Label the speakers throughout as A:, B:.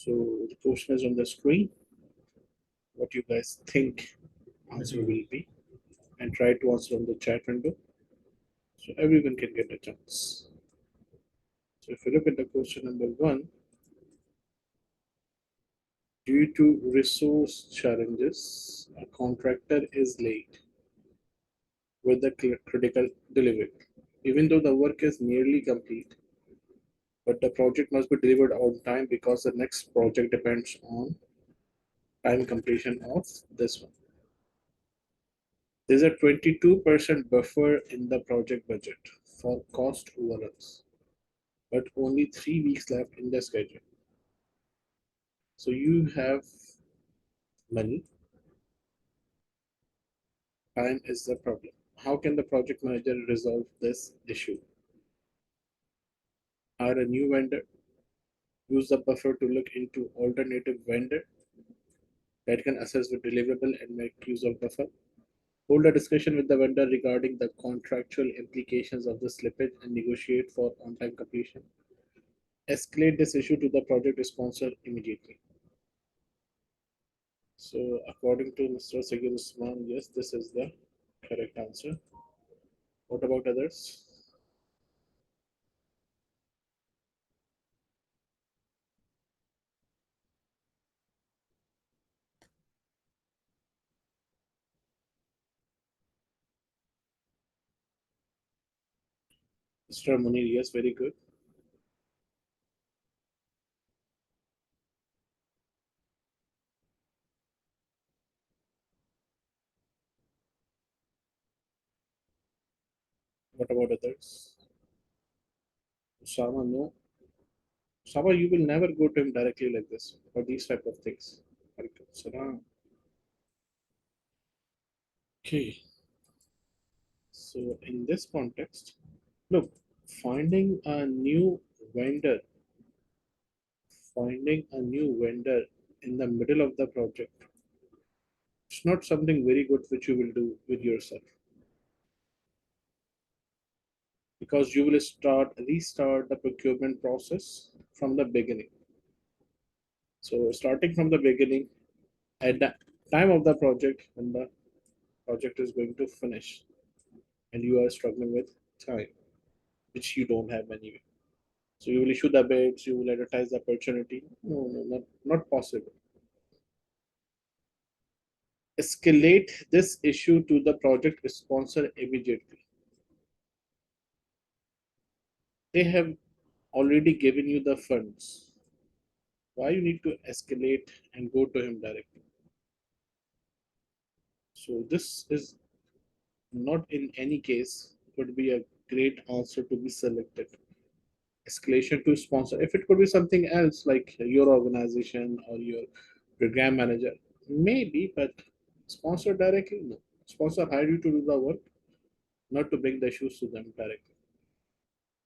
A: So the question is on the screen. What you guys think answer will be, and try to answer on the chat window so everyone can get a chance. So if you look at the question number one, due to resource challenges, a contractor is late with the critical delivery. Even though the work is nearly complete, but the project must be delivered on time because the next project depends on time completion of this one. There's a 22% buffer in the project budget for cost overruns, but only 3 weeks left in the schedule. So you have money, time is the problem. How can the project manager resolve this issue? Hire a new vendor, use the buffer to look into alternative vendor that can assess the deliverable and make use of buffer. Hold a discussion with the vendor regarding the contractual implications of the slippage and negotiate for on-time completion. Escalate this issue to the project sponsor immediately. So according to Mr. Sigil Usman, yes, this is the correct answer. What about others? Mr. Munir, yes, very good. What about others? Usama, no. Usama, you will never go to him directly like this for these type of things. Alaikum Salam. Okay, so in this context, look, finding a new vendor, finding a new vendor in the middle of the project, it's not something very good which you will do with yourself, because you will restart the procurement process from the beginning. So starting from the beginning, at the time of the project, when the project is going to finish, and you are struggling with time, which you don't have anyway. So you will issue the bids, you will advertise the opportunity. No, no, not possible. Escalate this issue to the project sponsor immediately. They have already given you the funds. Why you need to escalate and go to him directly? So this is not in any case could be a great answer to be selected. Escalation to sponsor. If it could be something else like your organization or your program manager, maybe, but sponsor directly, no. Sponsor hire you to do the work, not to bring the issues to them directly.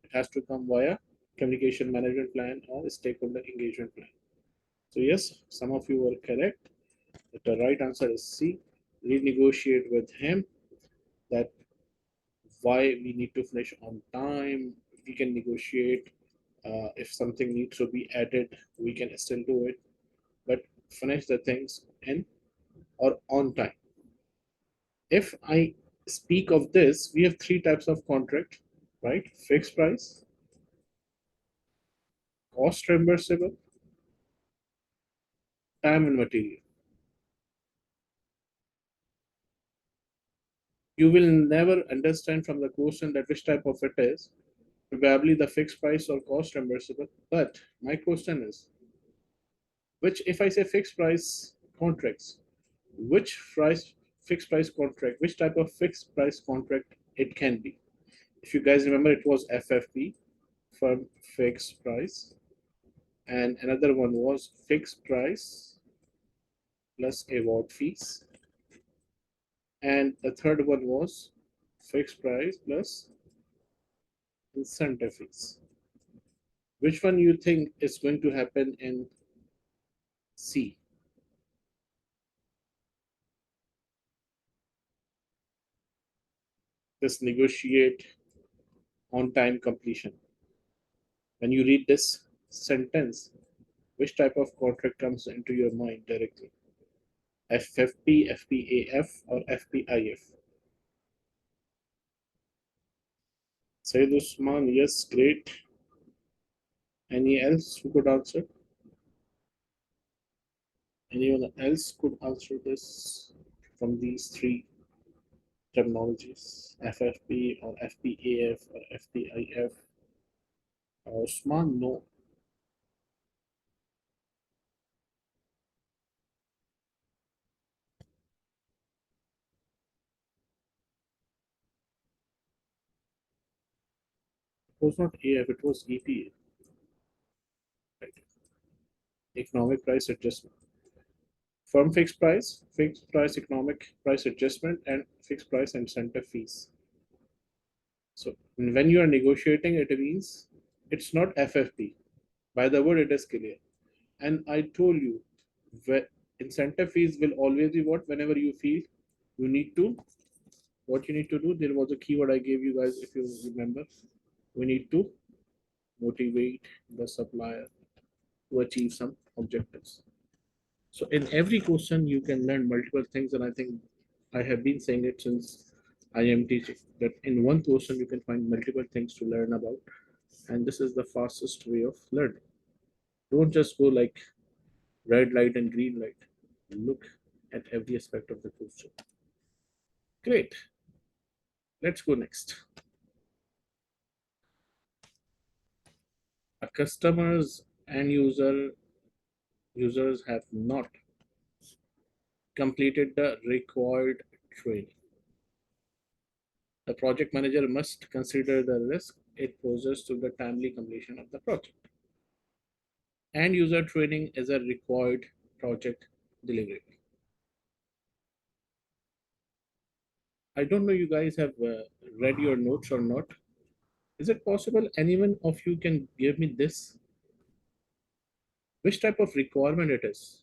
A: It has to come via communication management plan or stakeholder engagement plan. So yes, some of you were correct. The right answer is C. Renegotiate with him that why we need to finish on time. We can negotiate. If something needs to be added, we can still do it. But finish the things in or on time. If I speak of this, we have three types of contract, right? Fixed price, cost reimbursable, time and material. You will never understand from the question that which type of it is, probably the fixed price or cost reimbursable. But my question is, which if I say fixed price contracts, which price fixed price contract, which type of fixed price contract it can be? If you guys remember, it was FFP, firm fixed price, and another one was fixed price plus award fees, and the third one was fixed price plus incentive fees. Which one you think is going to happen in C? This negotiate on time completion. When you read this sentence, Which type of contract comes into your mind directly? FFP, FPAF, or FPIF? Said Usman, yes, great. Any else who could answer? Anyone else could answer this from these three terminologies? FFP or FPAF or FPIF? Usman, no. It was not AF, it was EPA. Right. Economic price adjustment. Firm fixed price economic price adjustment, and fixed price incentive fees. So when you are negotiating, it means it's not FFP. By the word, it is clear. And I told you, incentive fees will always be what? Whenever you feel you need to, what you need to do, there was a keyword I gave you guys, if you remember. We need to motivate the supplier to achieve some objectives. So in every question, you can learn multiple things, and I think I have been saying it since I am teaching that in one question you can find multiple things to learn about, and this is the fastest way of learning. Don't just go like red light and green light. Look at every aspect of the question. Great. Let's go next. A customer's and users have not completed the required training. The project manager must consider the risk it poses to the timely completion of the project. And user training is a required project delivery. I don't know you guys have read your notes or not. Is it possible anyone of you can give me this? Which type of requirement it is?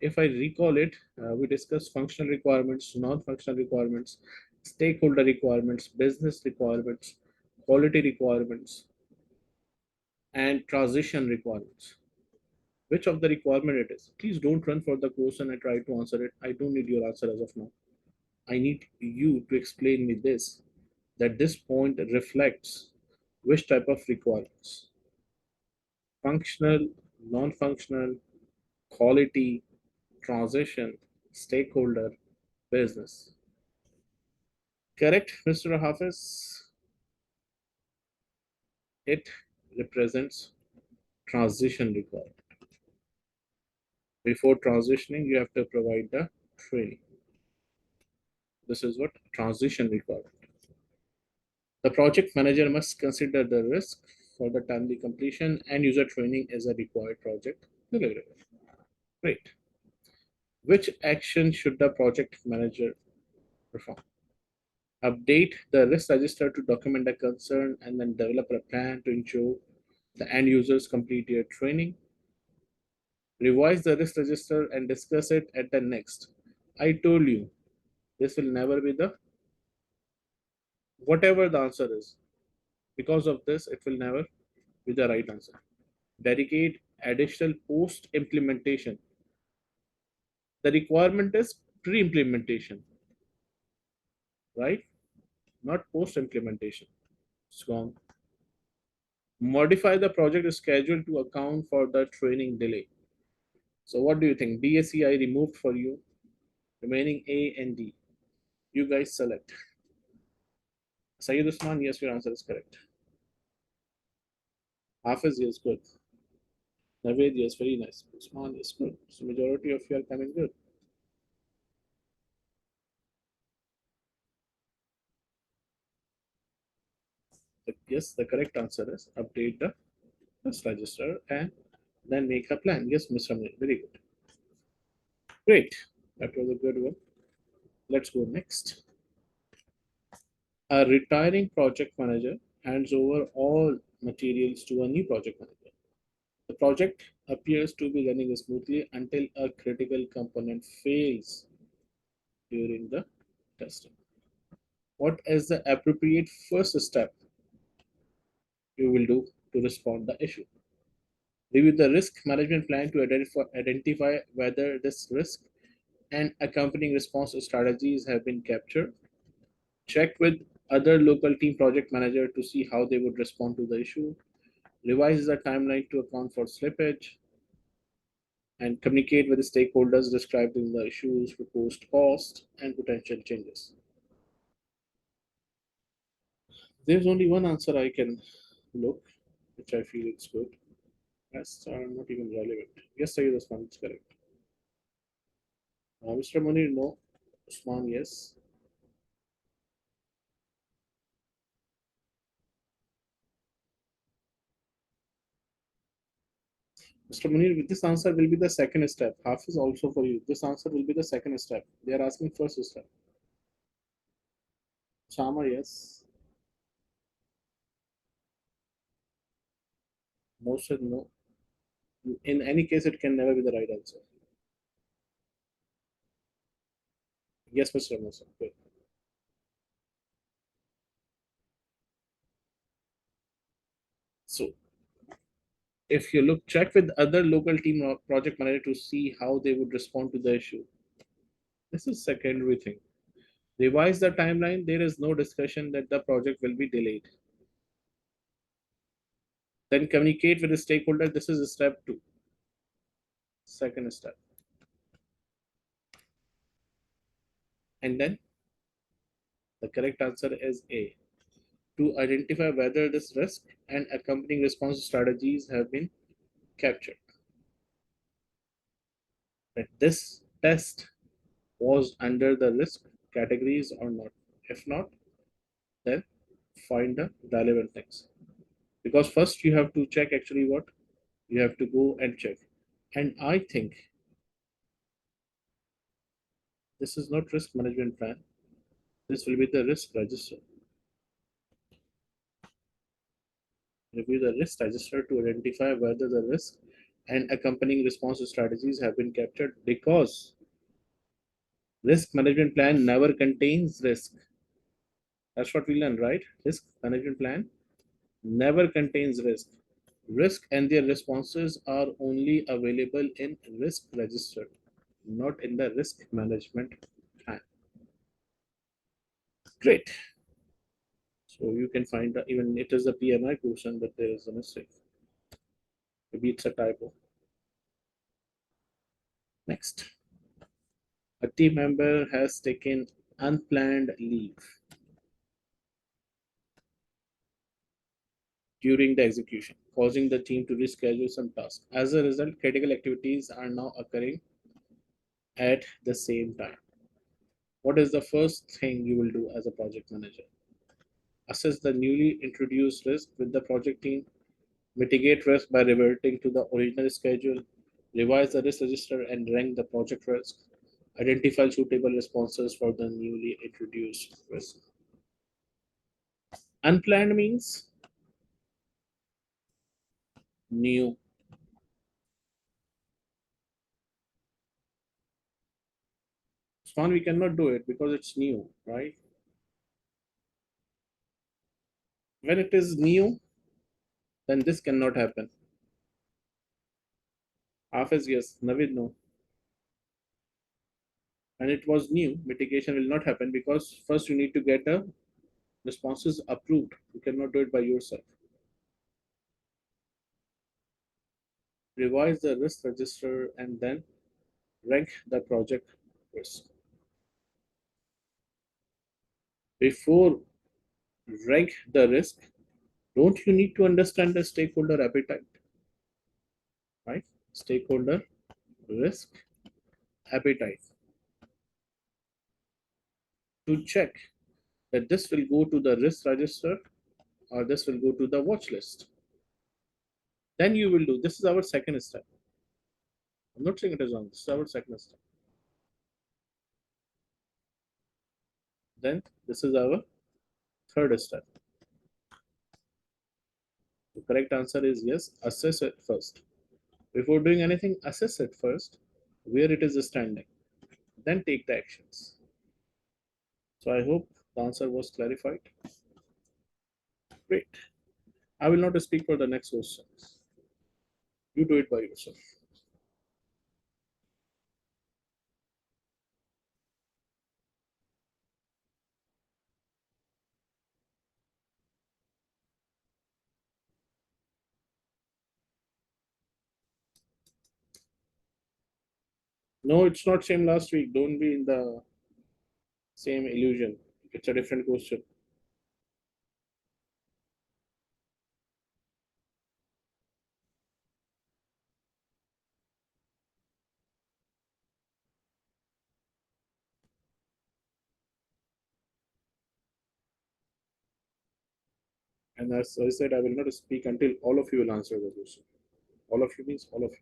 A: If I recall it, we discussed functional requirements, non-functional requirements, stakeholder requirements, business requirements, quality requirements, and transition requirements. Which of the requirement it is? Please don't run for the question and try to answer it. I don't need your answer as of now. I need you to explain me this, that this point reflects which type of requirements. Functional, non-functional, quality, transition, stakeholder, business. Correct, Mr. Hafiz? It represents transition requirement. Before transitioning, you have to provide the training. This is what transition requirement. The project manager must consider the risk for the timely completion, and user training is a required project deliverable. Great. Which action should the project manager perform? Update the risk register to document the concern and then develop a plan to ensure the end users complete their training. Revise the risk register and discuss it at the next. I told you this will never be the whatever the answer is. Because of this, it will never be the right answer. Dedicate additional post implementation. The requirement is pre implementation, right? Not post implementation. It's wrong. Modify the project schedule to account for the training delay. So, what do you think? DSCI removed for you, remaining A and D. You guys select. Sayyid Usman, yes, your answer is correct. Hafiz, yes, good. Naved, yes, very nice. Usman, yes, good. So, majority of you are coming good. Yes, the correct answer is update the first register and then make a plan. Yes, Mr. Amir, very good. Great. That was a good one. Let's go next. A retiring project manager hands over all materials to a new project manager. The project appears to be running smoothly until a critical component fails during the testing. What is the appropriate first step you will do to respond the issue? Review the risk management plan to identify whether this risk and accompanying response strategies have been captured. Check with other local team project manager to see how they would respond to the issue. Revise the timeline to account for slippage and communicate with the stakeholders describing the issues, proposed costs, and potential changes. There's only one answer I can look, which I feel is good. Rest are not even relevant. Yes, sir, this one is correct. Mr. Munir, no. Usman, yes. Mr. Munir, this answer will be the second step. Half is also for you. This answer will be the second step. They are asking first step. Chama, yes. Motion, no. In any case, it can never be the right answer. Yes, Mr. Musa. Good. So, if you look, check with other local team or project manager to see how they would respond to the issue. This is secondary thing. Revise the timeline. There is no discussion that the project will be delayed. Then communicate with the stakeholder. This is step two. Second step. And then the correct answer is A. To identify whether this risk and accompanying response strategies have been captured. That this test was under the risk categories or not. If not, then find the relevant things. Because first you have to check actually what you have to go and check. And I think this is not risk management plan. This will be the risk register. Review the risk register to identify whether the risk and accompanying response strategies have been captured because risk management plan never contains risk. That's what we learned, right? Risk management plan never contains risk. Risk and their responses are only available in risk register, not in the risk management plan. Great. So you can find even it is a PMI question, but there is a mistake. Maybe it's a typo. Next, a team member has taken unplanned leave during the execution, causing the team to reschedule some tasks. As a result, critical activities are now occurring at the same time. What is the first thing you will do as a project manager? Assess the newly introduced risk with the project team, mitigate risk by reverting to the original schedule, revise the risk register and rank the project risk, identify suitable responses for the newly introduced risk. Unplanned means new. Swan, we cannot do it because it's new, right? When it is new, then this cannot happen. Hafiz, yes. Navid, no. When it was new, mitigation will not happen because first you need to get the responses approved. You cannot do it by yourself. Revise the risk register and then rank the project risk. Before rank the risk, don't you need to understand the stakeholder appetite, right? Stakeholder risk appetite to check that this will go to the risk register or this will go to the watch list. Then you will do this is our second step. I'm not saying it is wrong. This is our second step. Then this is our third step. The correct answer is yes. Assess it first. Before doing anything, assess it first where it is standing. Then take the actions. So I hope the answer was clarified. Great. I will not speak for the next questions. You do it by yourself. No, it's not same last week. Don't be in the same illusion. It's a different question. And as I said, I will not speak until all of you will answer the question. All of you means all of you.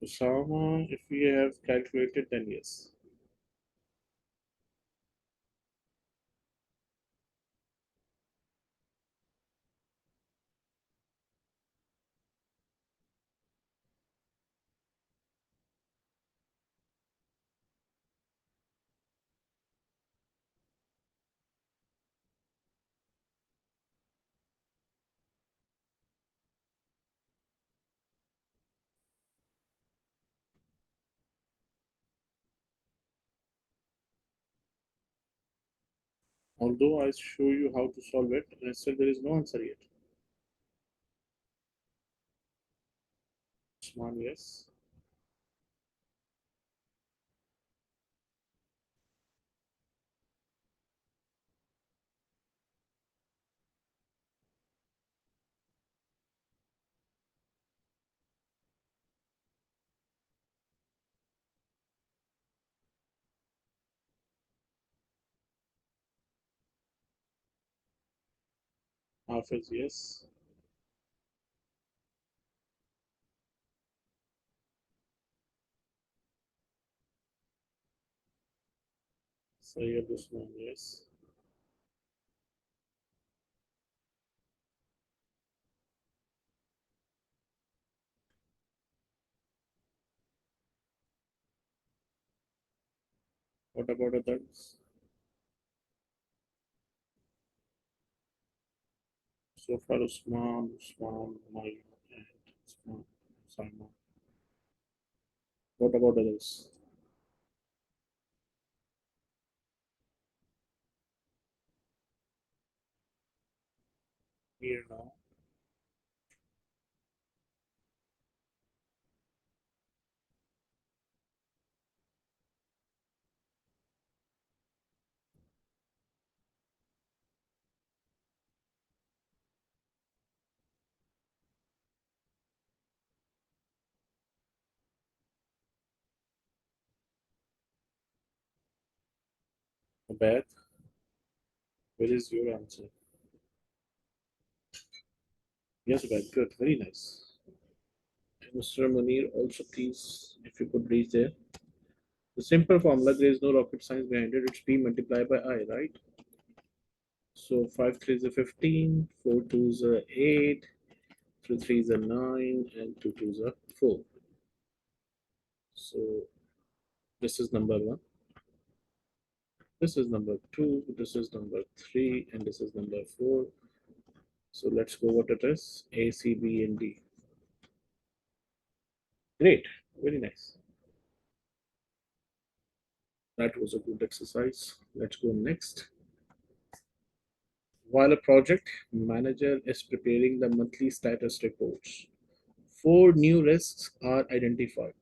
A: Osama, if we have calculated, then yes. Although I show you how to solve it, and still there is no answer yet. Usman, yes. Hafiz, yes. Sayyid Usman, yes. What about others? So far, Usman, Mike, and Usman, Simon. What about others? Here now. Beth, where is your answer? Yes, Beth, good, very nice. And Mr. Munir, also please, if you could reach there. The simple formula, there is no rocket science behind it. It's P multiplied by I, right? So 5 3 is a 15, 4 2 is a 8, 3 3 is a 9, and 2 2 is a 4. So this is number 1. This is number 2. This is number 3. And this is number 4. So let's go what it is. A, C, B, and D. Great. Very nice. That was a good exercise. Let's go next. While a project manager is preparing the monthly status reports, 4 new risks are identified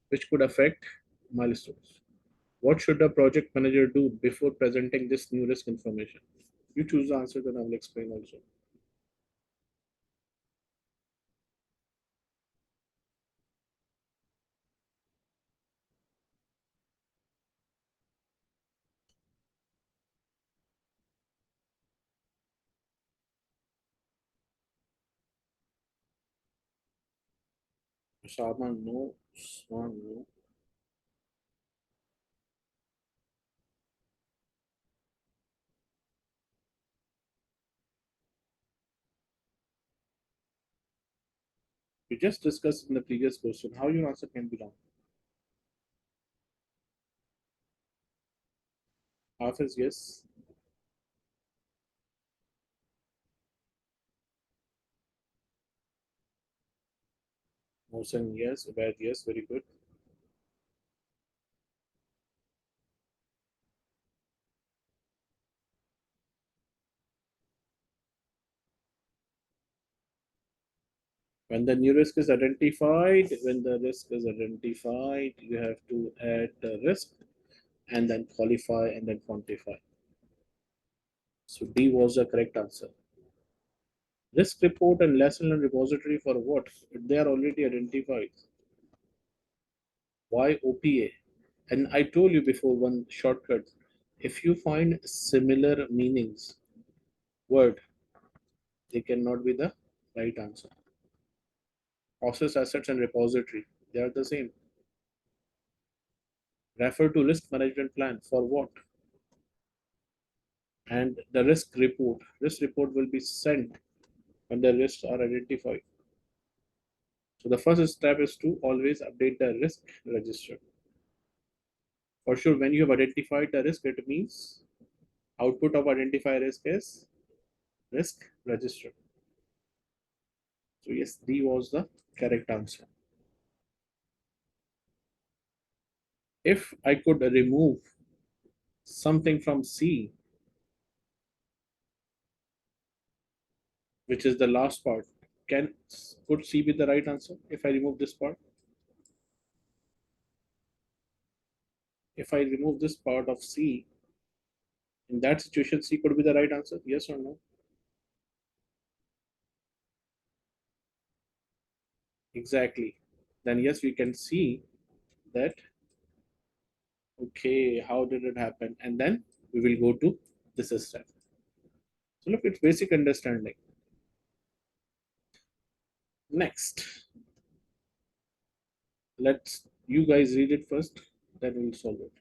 A: which could affect milestones. What should a project manager do before presenting this new risk information? You choose the answer, then I will explain also. Sharma, no. Swan, no. We just discussed in the previous question how your answer can be wrong. Half is yes. Mohsen yes. Ubaid yes. Very good. When the new risk is identified, you have to add the risk and then qualify and then quantify. So D was the correct answer. Risk report and lesson learned repository for what? They are already identified. Why OPA? And I told you before one shortcut. If you find similar meanings word, they cannot be the right answer. Process assets and repository, they are the same. Refer to risk management plan for what? And the risk report. Risk report will be sent when the risks are identified. So the first step is to always update the risk register. For sure, when you have identified the risk, it means output of identify risk is risk register. So yes, D was the correct answer. If I could remove something from C, which is the last part, can could C be the right answer if I remove this part? If I remove this part of C, in that situation, C could be the right answer? Yes or no? Exactly. Then yes, we can see that, okay, how did it happen? And then we will go to this step. So look, it's basic understanding. Next, let's you guys read it first, then we'll solve it.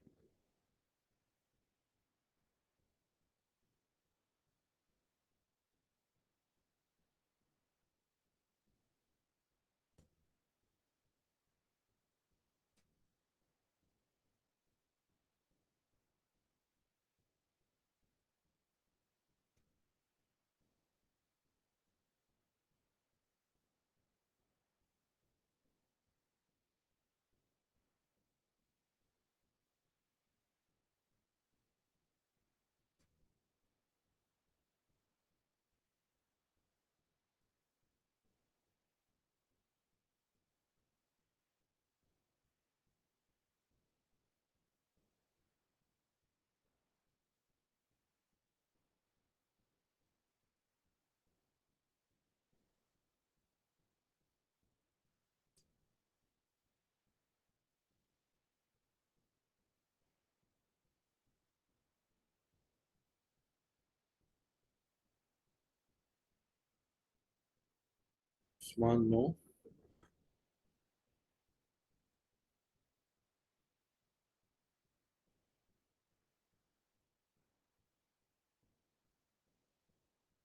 A: Usman, no.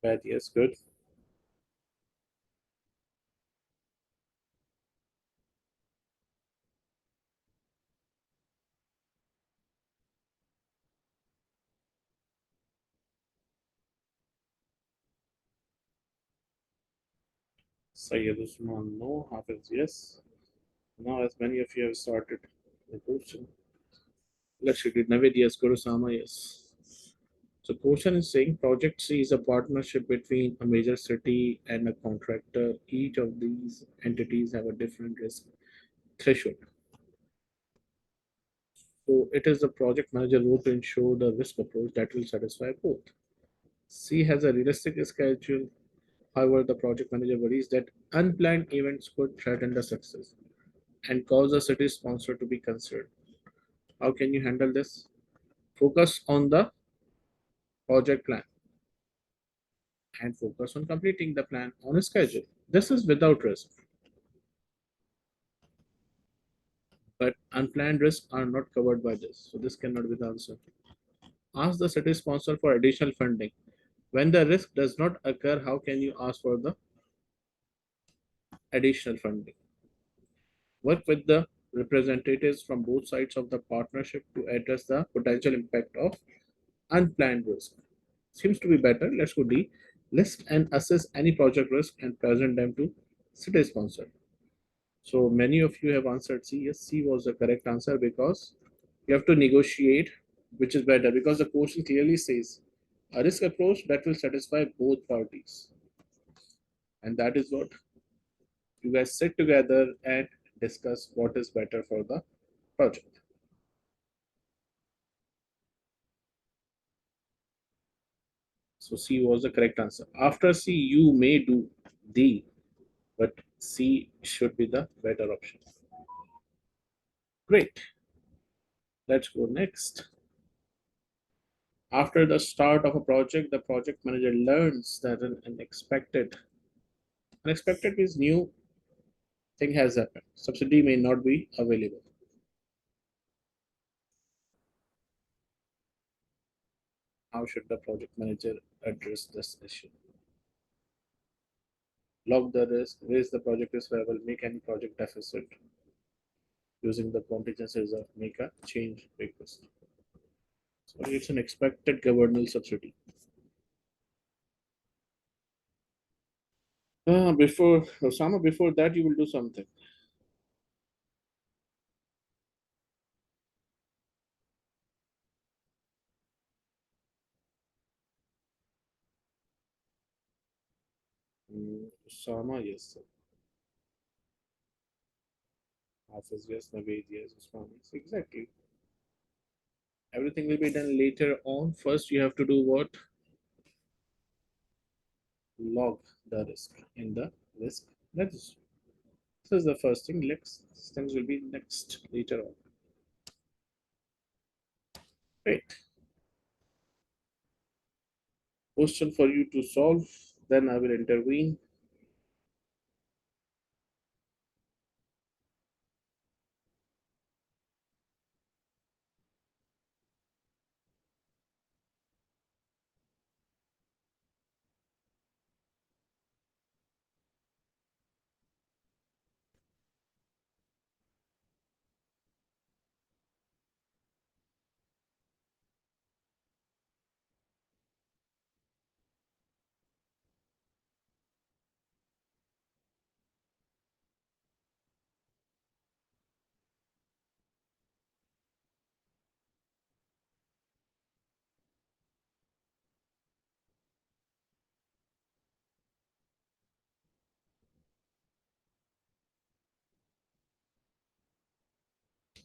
A: Bad, yes, good. Sayyid Usman, no. Hafiz, yes. Now, as many of you have started the question, let's read it. Navid, yes. Kurosama, yes. So, question is saying Project C is a partnership between a major city and a contractor. Each of these entities have a different risk threshold. So, it is the project manager role to ensure the risk approach that will satisfy both. C has a realistic schedule. However, the project manager worries that unplanned events could threaten the success and cause the city sponsor to be concerned. How can you handle this? Focus on the project plan and focus on completing the plan on a schedule. This is without risk, but unplanned risks are not covered by this. So this cannot be the answer. Ask the city sponsor for additional funding. When the risk does not occur, how can you ask for the additional funding. Work with the representatives from both sides of the partnership to address the potential impact of unplanned risk. Seems to be better. Let's go D. List and assess any project risk and present them to city sponsor. So many of you have answered C. Yes, C was the correct answer because you have to negotiate, which is better because the question clearly says a risk approach that will satisfy both parties. And that is what you guys sit together and discuss what is better for the project. So C was the correct answer. After C, you may do D, but C should be the better option. Great. Let's go next. After the start of a project, the project manager learns that an unexpected means new thing has happened. Subsidy may not be available. How should the project manager address this issue? Log the risk, raise the project risk level, make any project deficit using the contingency reserve, make a change request. So it's an expected governmental subsidy. Before Osama, before that you will do something. Osama, yes, sir. Hafiz, yes, Naveed, yes, Usman, yes, exactly. Everything will be done later on. First, you have to do what? Log the risk in the risk register. This is the first thing. Next things will be next later on. Right. Question for you to solve. Then I will intervene.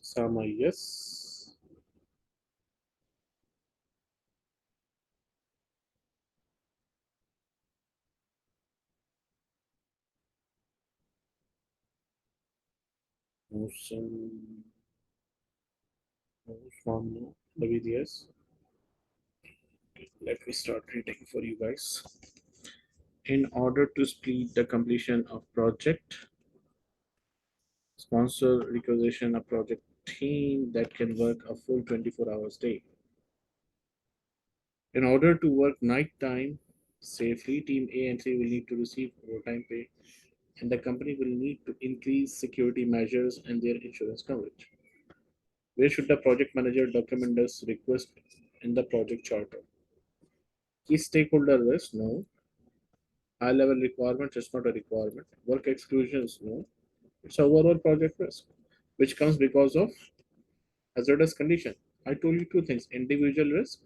A: Sama, yes. Musam, Usman, no. David, yes. Let me start reading for you guys. In order to speed the completion of project, sponsor requisition a project team that can work a full 24 hours day. In order to work night time safely, team A and C will need to receive overtime pay, and the company will need to increase security measures and their insurance coverage. Where should the project manager document this request in the project charter? Key stakeholder list? No. High level requirements is not a requirement. Work exclusions? No. It's overall project risk, which comes because of hazardous condition. I told you two things: individual risk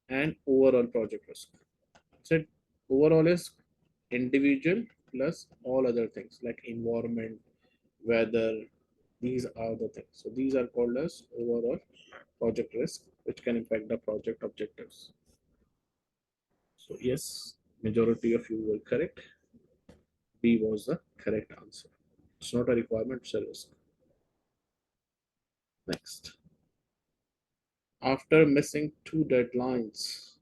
A: and overall project risk. So overall is individual plus all other things like environment, weather. These are the things. So these are called as overall project risk, which can impact the project objectives. So yes, majority of you were correct. B was the correct answer. It's not a requirement, it's a risk. Next. After missing two deadlines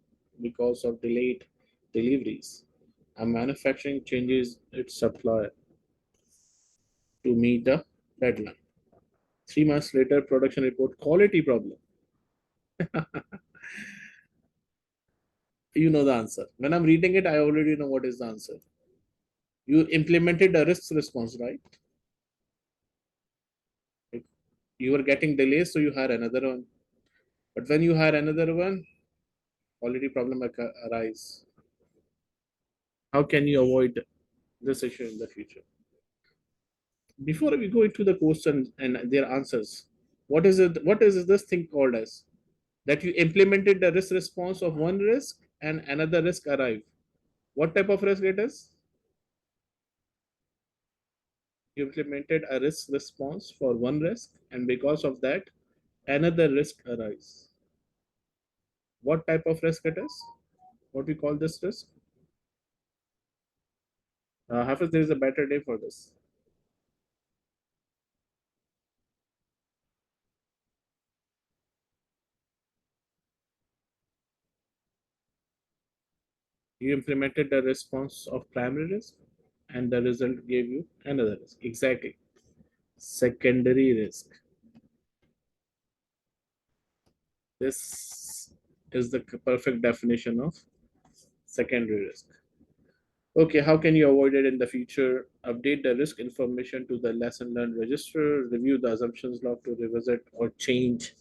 A: because of delayed deliveries, a manufacturing changes its supplier to meet the deadline. 3 months later, production report quality problem. You know the answer. When I'm reading it, I already know what is the answer. You implemented a risk response, right? Like, you were getting delays, so you hire another one. But when you hire another one, already problem arise. How can you avoid this issue in the future? Before we go into the question and their answers, what is it? What is this thing called as? That you implemented the risk response of one risk and another risk arrived. What type of risk it is? You implemented a risk response for one risk, and because of that, another risk arises. What type of risk it is? What we call this risk? Hafiz, there is a better day for this. You implemented the response of primary risk, and the result gave you another risk. Exactly. Secondary risk. This is the perfect definition of secondary risk. Okay, how can you avoid it in the future? Update the risk information to the lesson learned register, review the assumptions log to revisit or change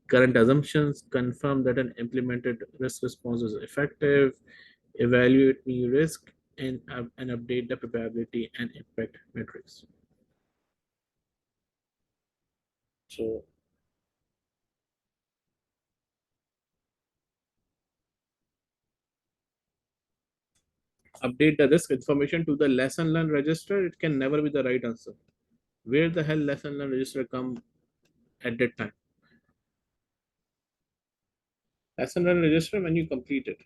A: current assumptions, confirm that an implemented risk response is effective, evaluate new risk, and update the probability and impact metrics. So update the risk information to the lesson learned register. It can never be the right answer. Where the hell lesson learned register come at that time? Lesson learned register when you complete it,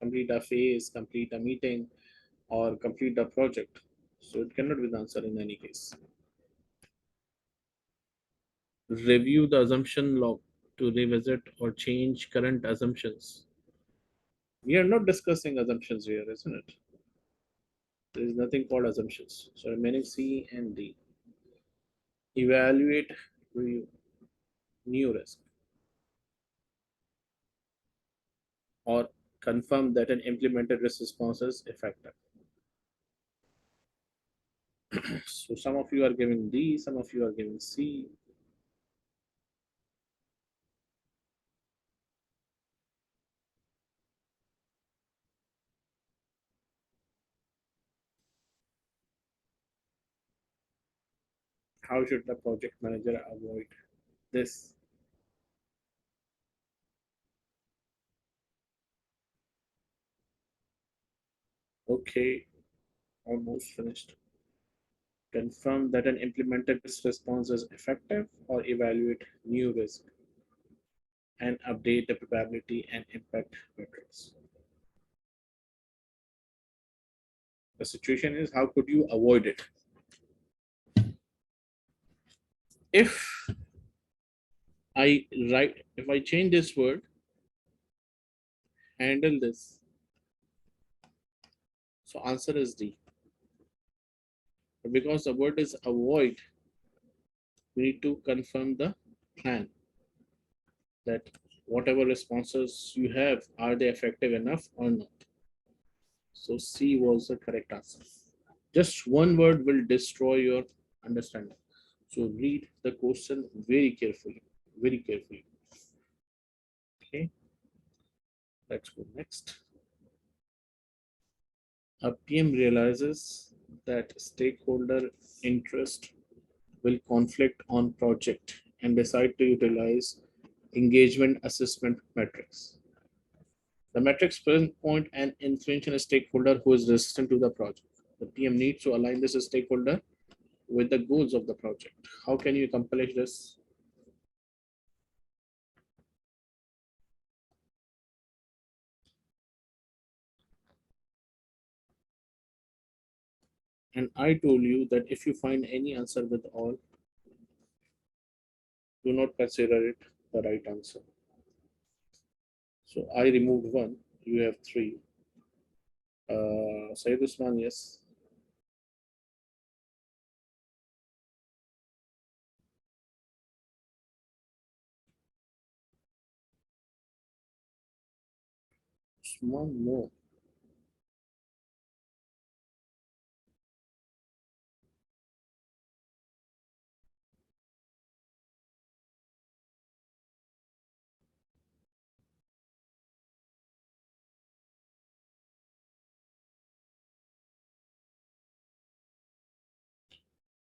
A: complete a phase, complete a meeting, or complete a project. So it cannot be the answer in any case. Review the assumption log to revisit or change current assumptions. We are not discussing assumptions here, isn't it? There is nothing called assumptions. So remaining C and D. Evaluate new risk or confirm that an implemented risk response is effective. So some of you are giving D, some of you are giving C. How should the project manager avoid this? Okay, almost finished. Confirm that an implemented risk response is effective or evaluate new risk and update the probability and impact metrics. The situation is how could you avoid it? If if I change this word, handle this. So answer is D. But because the word is avoid, we need to confirm the plan that whatever responses you have, are they effective enough or not? So C was the correct answer. Just one word will destroy your understanding. So read the question very carefully, very carefully. Okay, let's go next. A PM realizes that stakeholder interest will conflict on project and decide to utilize engagement assessment metrics. The metrics pinpoint an influential stakeholder who is resistant to the project. The PM needs to align this stakeholder with the goals of the project. How can you accomplish this? And I told you that if you find any answer with all, do not consider it the right answer. So I removed one, you have three. Sayyid Usman, yes. Small no.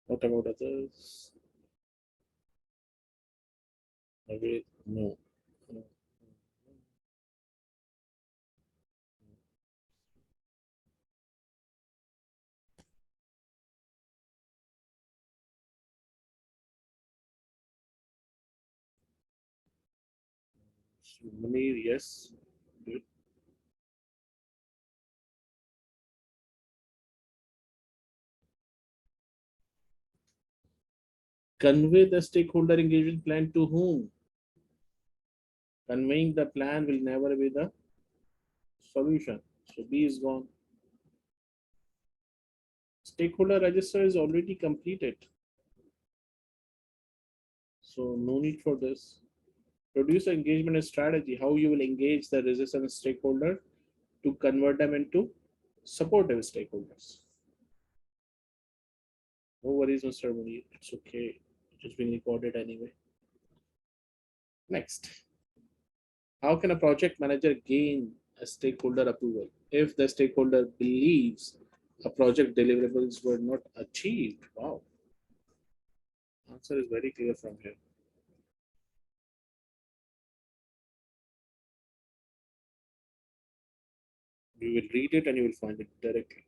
A: What about others? Maybe no. No. Money, yes. Good. Convey the stakeholder engagement plan to whom? Conveying the plan will never be the solution. So B is gone. Stakeholder register is already completed. So no need for this. Produce an engagement strategy. How you will engage the resistant stakeholder to convert them into supportive stakeholders. No worries, Mr. Munir. It's okay. It's being recorded anyway. Next, how can a project manager gain a stakeholder approval if the stakeholder believes a project deliverables were not achieved? Wow, answer is very clear from here. You will read it and you will find it directly.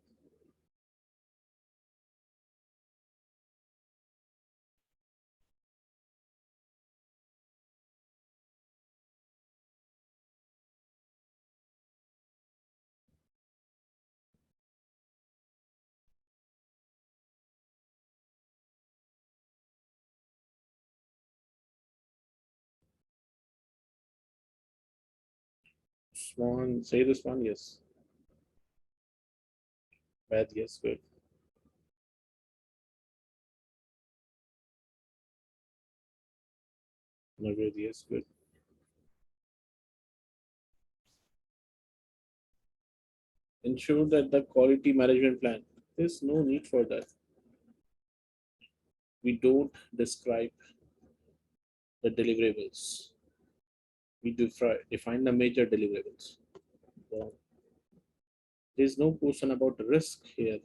A: Swan, say this one, yes. Bad, yes, good. No good, yes, good. Ensure that the quality management plan. There's no need for that. We don't describe the deliverables. We define the major deliverables. So there's no question about risk here.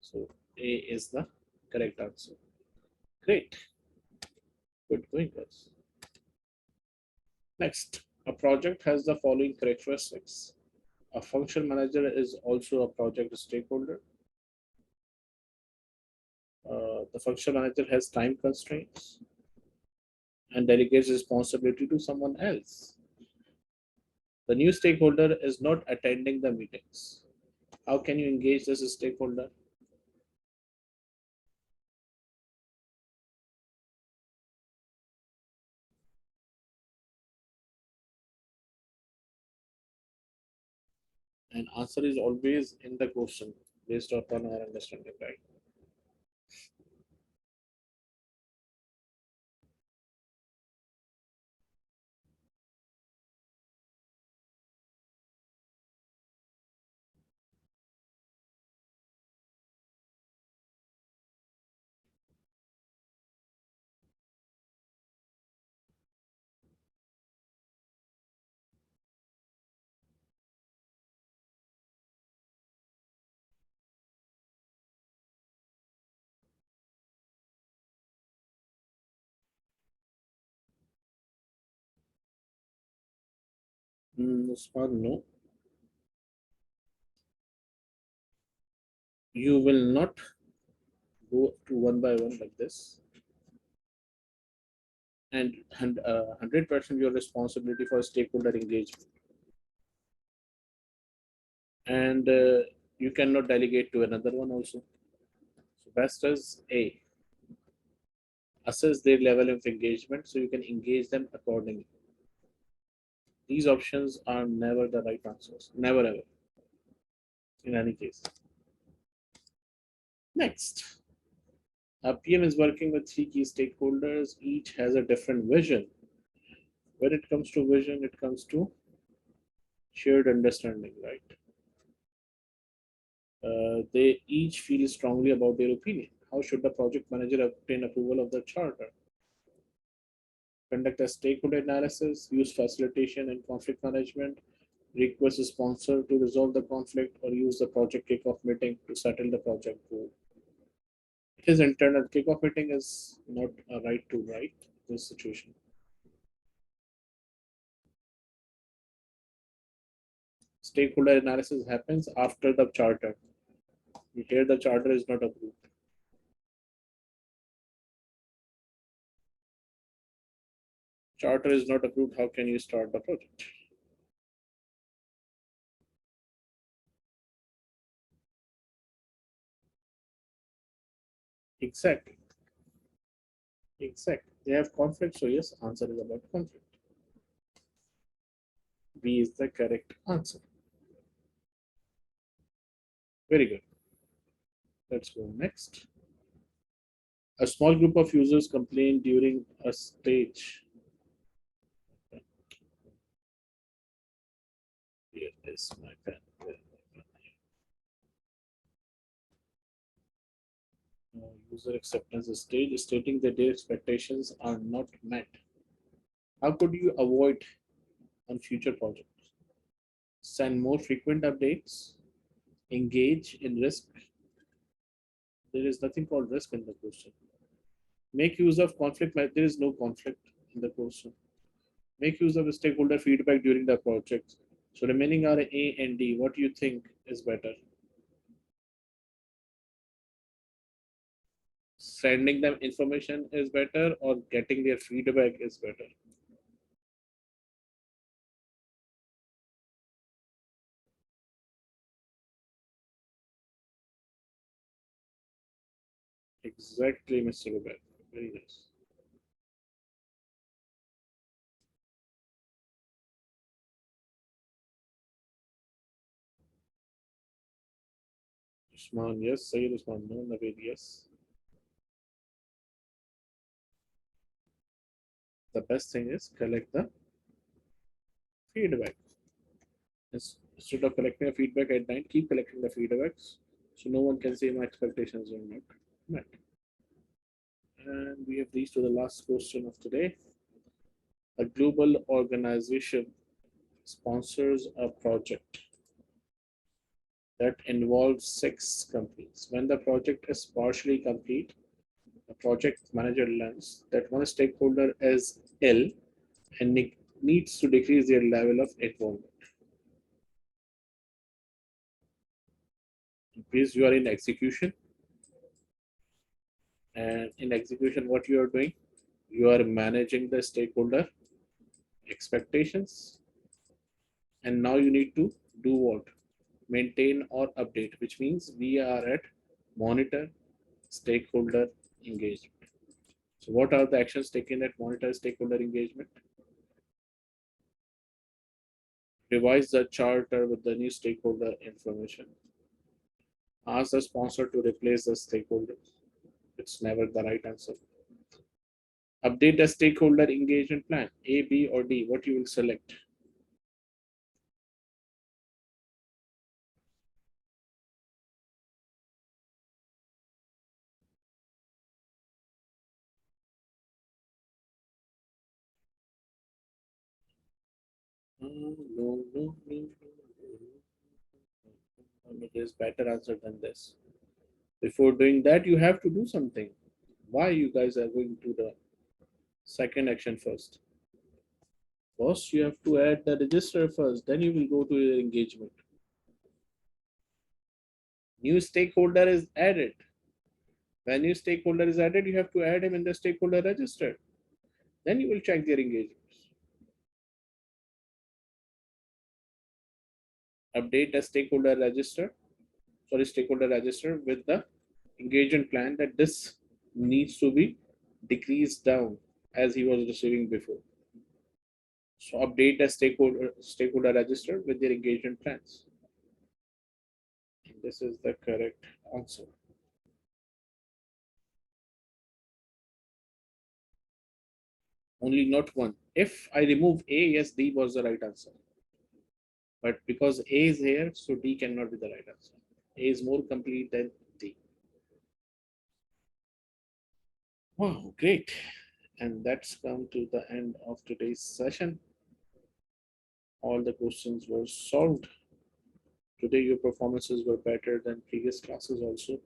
A: So A is the correct answer. Great. Good going, guys. Next, a project has the following characteristics. A function manager is also a project stakeholder. The function manager has time constraints and delegates responsibility to someone else. The new stakeholder is not attending the meetings. How can you engage this stakeholder? And answer is always in the question based upon our understanding, right? Usman, no. You will not go to one by one like this. And 100% your responsibility for stakeholder engagement. And you cannot delegate to another one also. So best is A. Assess their level of engagement so you can engage them accordingly. These options are never the right answers. Never ever. In any case. Next. A PM is working with three key stakeholders. Each has a different vision. When it comes to vision, it comes to Shared understanding, right? They each feel strongly about their opinion. How should the project manager obtain approval of the charter? Conduct a stakeholder analysis, use facilitation and conflict management, request a sponsor to resolve the conflict, or use the project kickoff meeting to settle the project goal. His internal kickoff meeting is not a right to write this situation. Stakeholder analysis happens after the charter. Here the charter is not approved. Charter is not approved. How can you start the project? Exactly. Exactly. They have conflict. So yes, answer is about conflict. B is the correct answer. Very good. Let's go next. A small group of users complain during a stage. Here is my pen. User acceptance stage stating that their expectations are not met. How could you avoid on future projects? Send more frequent updates, engage in risk. There is nothing called risk in the question. Make use of conflict. There is no conflict in the question. Make use of stakeholder feedback during the project. So remaining are A and D. What do you think is better? Sending them information is better or getting their feedback is better? Exactly, Mr. Robert. Very nice. Usman, yes. Sayyid Usman, no. Naveed, yes. The best thing is collect the feedback. Instead of collecting the feedback at night, keep collecting the feedbacks so no one can say my expectations are not met. And we have reached to the last question of today. A global organization sponsors a project that involves 6 companies. When the project is partially complete, the project manager learns that one stakeholder is ill and needs to decrease their level of involvement. Because you are in execution, and in execution, what you are doing, you are managing the stakeholder expectations, and now you need to do what? Maintain or update, which means we are at monitor stakeholder engagement. So, what are the actions taken at monitor stakeholder engagement? Revise the charter with the new stakeholder information. Ask the sponsor to replace the stakeholder. It's never the right answer. Update the stakeholder engagement plan. A, B, or D. What you will select? No, no, no, no. There's better answer than this. Before doing that, you have to do something. Why you guys are going to the second action first? First, you have to add the register first. Then you will go to your engagement. New stakeholder is added. When new stakeholder is added, you have to add him in the stakeholder register. Then you will check their engagements. Update the stakeholder register with the engagement plan that this needs to be decreased down as he was receiving before. So update the stakeholder register with their engagement plans. This is the correct answer. Only not one. If I remove A, yes, D was the right answer. But because A is here, so D cannot be the right answer. A is more complete than D. Wow, great. And that's come to the end of today's session. All the questions were solved. Today, your performances were better than previous classes also.